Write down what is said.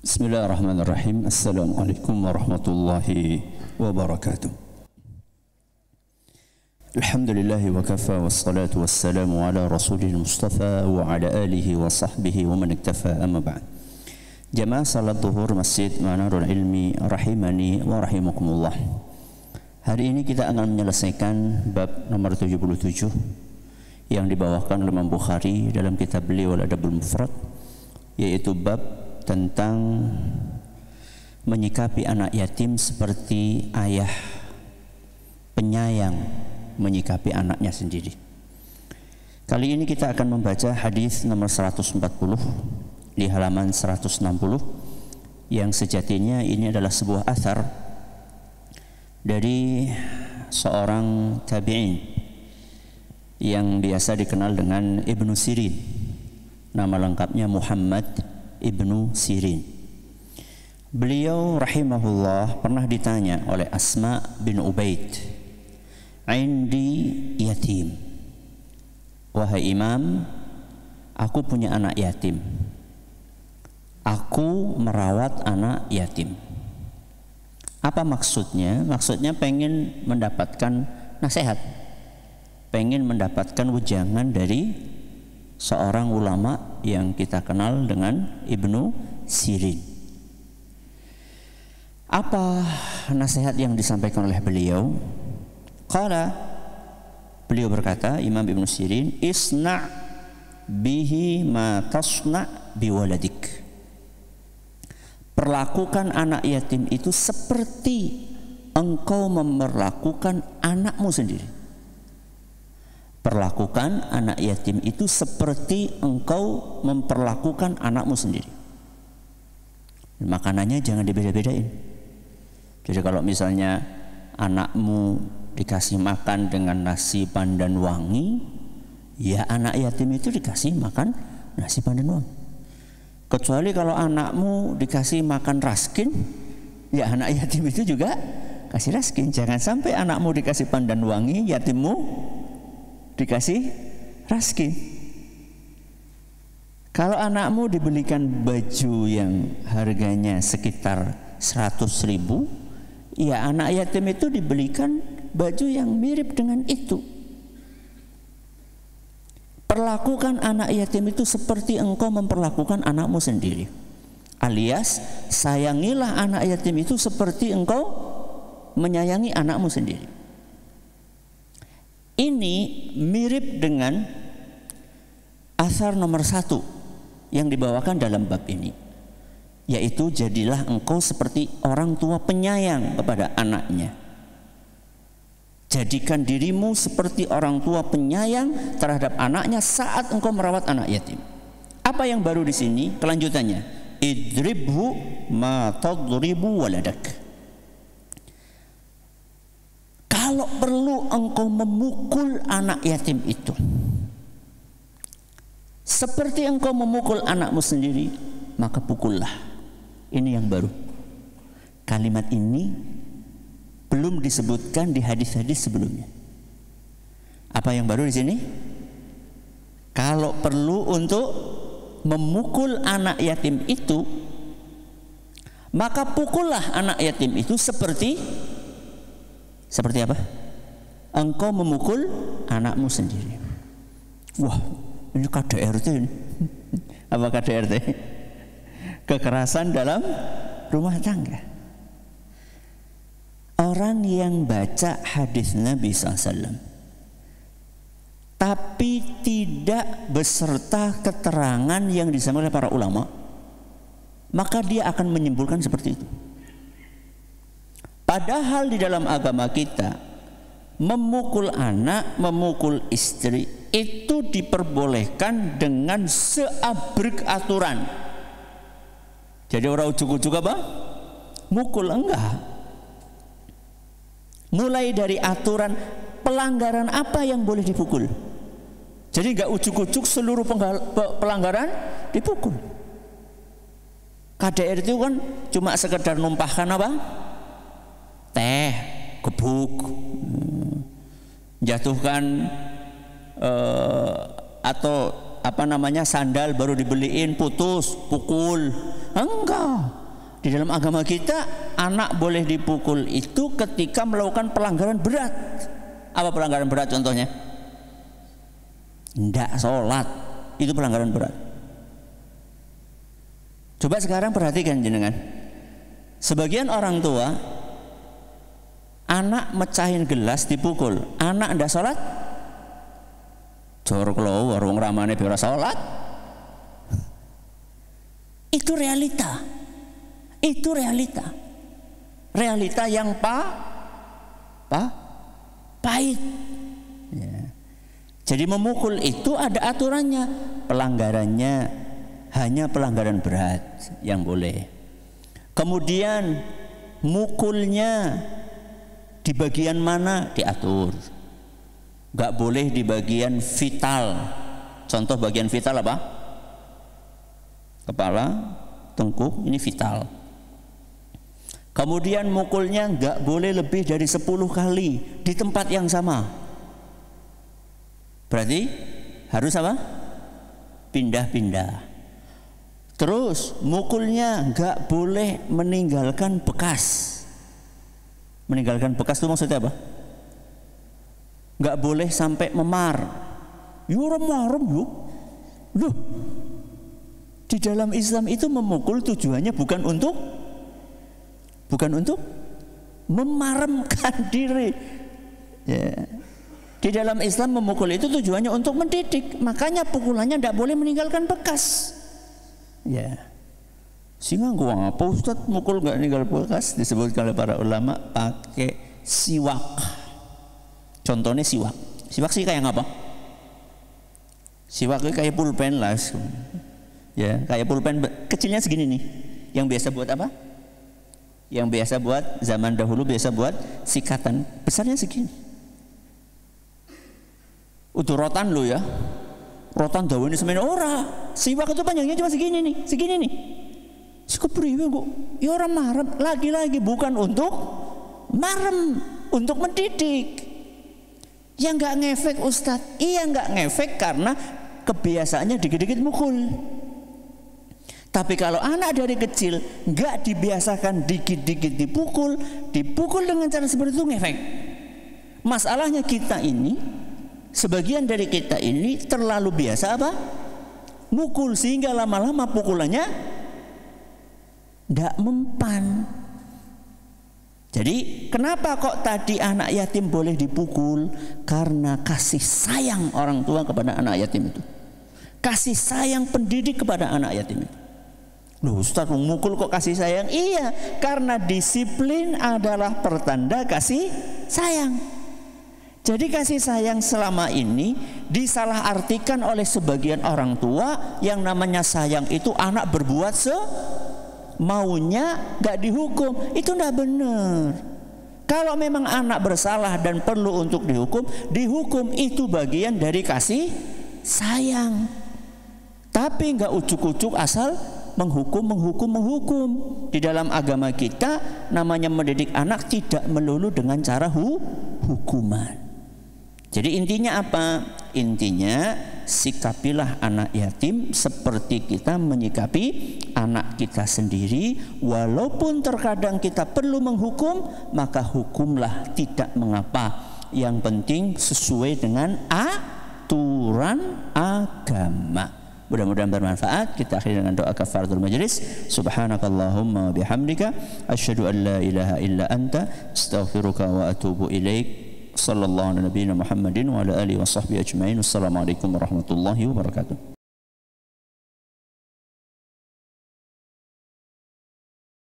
Bismillahirrahmanirrahim. Assalamualaikum warahmatullahi wabarakatuh. Alhamdulillahi wa kafa wassalatu wassalamu ala rasulil mustafa wa ala alihi wa sahbihi wa man iktafa, amma ba'd. Jamaah salat zuhur Masjid Manarul Ilmi rahimani wa rahimakumullah. Hari ini kita akan menyelesaikan bab nomor 77 yang dibawakan oleh Imam Bukhari dalam kitab beliau Al-Adabul Mufrad, yaitu bab tentang menyikapi anak yatim seperti ayah penyayang menyikapi anaknya sendiri. Kali ini kita akan membaca hadis nomor 140 di halaman 160 yang sejatinya ini adalah sebuah athar dari seorang tabi'in yang biasa dikenal dengan Ibnu Sirin. Nama lengkapnya Muhammad Ibnu Sirin. Beliau rahimahullah pernah ditanya oleh Asma bin Ubaid, "Indi yatim." Wahai Imam, aku punya anak yatim. Aku merawat anak yatim. Apa maksudnya? Maksudnya pengen mendapatkan nasihat, pengen mendapatkan wejangan dari seorang ulama yang kita kenal dengan Ibnu Sirin. Apa nasihat yang disampaikan oleh beliau? Beliau berkata, Imam Ibnu Sirin, "Isna' bihi ma tasna' biwaladik." Perlakukan anak yatim itu seperti engkau memperlakukan anakmu sendiri. Perlakukan anak yatim itu seperti engkau memperlakukan anakmu sendiri. Makanannya jangan dibeda-bedain. Jadi kalau misalnya anakmu dikasih makan dengan nasi pandan wangi, ya anak yatim itu dikasih makan nasi pandan wangi. Kecuali kalau anakmu dikasih makan raskin, ya anak yatim itu juga kasih raskin. Jangan sampai anakmu dikasih pandan wangi, yatimmu dikasih raskin. Kalau anakmu dibelikan baju yang harganya sekitar 100.000, ya anak yatim itu dibelikan baju yang mirip dengan itu. Perlakukan anak yatim itu seperti engkau memperlakukan anakmu sendiri. Alias, sayangilah anak yatim itu seperti engkau menyayangi anakmu sendiri. Ini mirip dengan asar nomor 1 yang dibawakan dalam bab ini, yaitu jadilah engkau seperti orang tua penyayang kepada anaknya. Jadikan dirimu seperti orang tua penyayang terhadap anaknya saat engkau merawat anak yatim. Apa yang baru di sini? Kelanjutannya, idribhu ma tadribu waladak. Kalau perlu engkau memukul anak yatim itu seperti engkau memukul anakmu sendiri, maka pukullah. Ini yang baru. Kalimat ini belum disebutkan di hadis-hadis sebelumnya. Apa yang baru di sini? Kalau perlu untuk memukul anak yatim itu, maka pukullah anak yatim itu seperti apa? Engkau memukul anakmu sendiri. Wah, ini KDRT ini. Apa KDRT? Kekerasan dalam rumah tangga. Orang yang baca hadis Nabi SAW tapi tidak beserta keterangan yang disampaikan oleh para ulama, maka dia akan menyimpulkan seperti itu. Padahal di dalam agama kita, memukul anak, memukul istri itu diperbolehkan dengan seabrek aturan. Jadi orang ujuk-ujuk apa? Mukul, enggak. Mulai dari aturan pelanggaran apa yang boleh dipukul. Jadi enggak ujuk-ujuk seluruh pelanggaran dipukul. KDR itu kan cuma sekedar numpahkan apa? Teh, gebuk, jatuhkan atau apa namanya sandal baru dibeliin putus, pukul, Enggak. Di dalam agama kita, anak boleh dipukul itu ketika melakukan pelanggaran berat. Apa pelanggaran berat contohnya? Tidak sholat, itu pelanggaran berat. Coba sekarang perhatikan jenengan. Sebagian orang tua, anak mecahin gelas dipukul, anak tidak sholat, jorok lo, warung ramane biar sholat. Itu realita. Itu realita. Realita yang pahit. Ya. Jadi memukul itu ada aturannya. Pelanggarannya hanya pelanggaran berat yang boleh. Kemudian mukulnya di bagian mana diatur. Gak boleh di bagian vital. Contoh bagian vital apa? Kepala, tengkuk, ini vital. Kemudian mukulnya nggak boleh lebih dari 10 kali di tempat yang sama. Berarti harus apa? Pindah-pindah. Terus mukulnya nggak boleh meninggalkan bekas. Meninggalkan bekas itu maksudnya apa? Nggak boleh sampai memar. Marem yuk. Loh. Di dalam Islam itu memukul tujuannya bukan untuk memaremkan diri. Ya. Di dalam Islam memukul itu tujuannya untuk mendidik. Makanya pukulannya tidak boleh meninggalkan bekas. Ya. Sehingga gua apa Ustaz mukul nggak ninggal bekas? Disebutkan oleh para ulama pakai siwak. Contohnya siwak. Siwak sih kayak apa? Siwak itu kayak pulpen lah. Ya, kayak pulpen kecilnya segini nih. Yang biasa buat apa? Yang biasa buat zaman dahulu biasa buat sikatan. Besarnya segini. Udah rotan lo ya. Rotan daunnya semen ora. Siwak itu panjangnya cuma segini nih, segini nih. Sikepriwe kok? Ya orang marem, lagi-lagi bukan untuk marem, untuk mendidik. Ya nggak ngefek Ustadz. Iya nggak ngefek karena kebiasaannya dikit-dikit mukul. Tapi kalau anak dari kecil nggak dibiasakan dikit-dikit dipukul dengan cara seperti itu ngefek. Masalahnya kita ini, sebagian dari kita ini terlalu biasa apa? Mukul sehingga lama-lama pukulannya nggak mempan. Jadi kenapa kok tadi anak yatim boleh dipukul? Karena kasih sayang orang tua kepada anak yatim itu. Kasih sayang pendidik kepada anak yatim itu. Loh Ustaz memukul kok kasih sayang? Iya, karena disiplin adalah pertanda kasih sayang. Jadi kasih sayang selama ini disalahartikan oleh sebagian orang tua. Yang namanya sayang itu anak berbuat maunya gak dihukum. Itu gak benar. Kalau memang anak bersalah dan perlu untuk dihukum itu bagian dari kasih sayang. Tapi gak ujuk-ujuk asal menghukum. Di dalam agama kita namanya mendidik anak tidak melulu dengan cara hukuman. Jadi intinya apa? Intinya sikapilah anak yatim seperti kita menyikapi anak kita sendiri. Walaupun terkadang kita perlu menghukum, maka hukumlah, tidak mengapa. Yang penting sesuai dengan aturan agama. Mudah-mudahan bermanfaat. Kita akhiri dengan doa kafaratul majlis. Subhanakallahumma wa bihamdika asyhadu an la ilaha illa anta astaghfiruka wa atubu ilaik. Sallallahu ala nabiyina Muhammadin wa ala alihi wa sahbihi ajma'in. Wassalamualaikum warahmatullahi wabarakatuh.